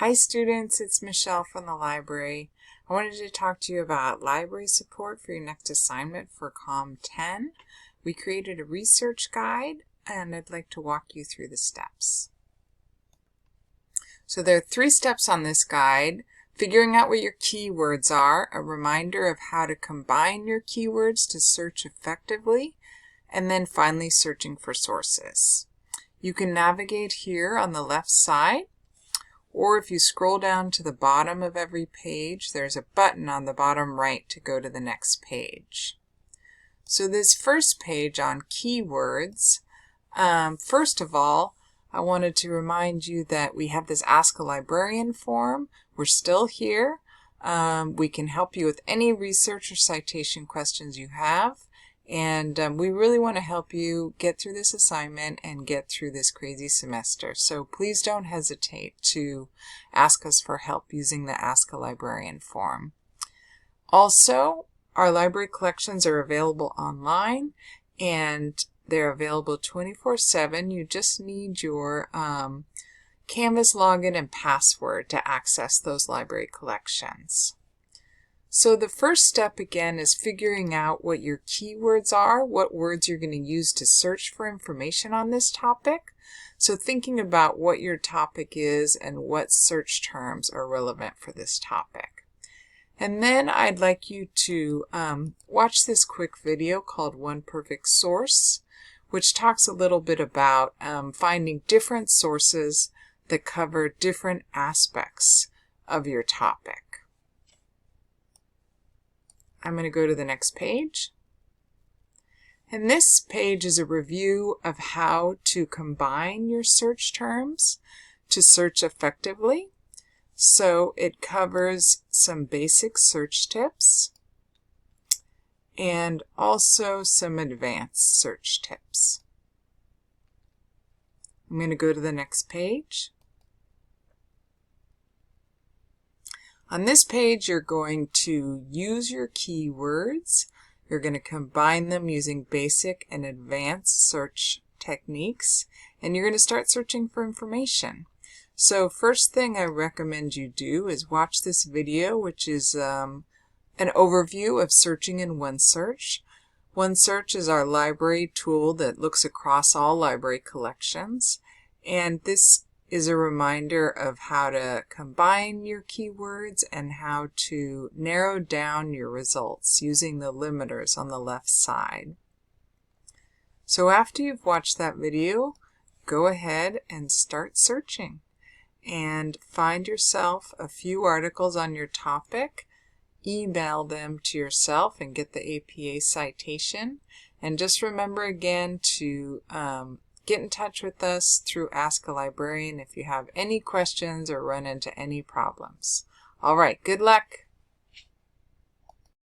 Hi students, it's Michelle from the library. I wanted to talk to you about library support for your next assignment for Comm 10. We created a research guide and I'd like to walk you through the steps. So there are 3 steps on this guide. Figuring out what your keywords are, a reminder of how to combine your keywords to search effectively, and then finally searching for sources. You can navigate here on the left side, or if you scroll down to the bottom of every page, there's a button on the bottom right to go to the next page. So this first page on keywords, first of all, I wanted to remind you that we have this Ask a Librarian form. We're still here. We can help you with any research or citation questions you have. And we really want to help you get through this assignment and get through this crazy semester. So please don't hesitate to ask us for help using the Ask a Librarian form. Also, our library collections are available online and they're available 24/7. You just need your Canvas login and password to access those library collections. So the first step again is figuring out what your keywords are, what words you're going to use to search for information on this topic. So thinking about what your topic is and what search terms are relevant for this topic. And then I'd like you to watch this quick video called One Perfect Source, which talks a little bit about finding different sources that cover different aspects of your topic. I'm going to go to the next page. And this page is a review of how to combine your search terms to search effectively. So it covers some basic search tips and also some advanced search tips. I'm going to go to the next page. On this page, you're going to use your keywords. You're going to combine them using basic and advanced search techniques, and you're going to start searching for information. So first thing I recommend you do is watch this video, which is an overview of searching in OneSearch. OneSearch is our library tool that looks across all library collections, and this is a reminder of how to combine your keywords and how to narrow down your results using the limiters on the left side. So after you've watched that video, go ahead and start searching and find yourself a few articles on your topic, email them to yourself and get the APA citation, and just remember again to get in touch with us through Ask a Librarian if you have any questions or run into any problems. All right, good luck.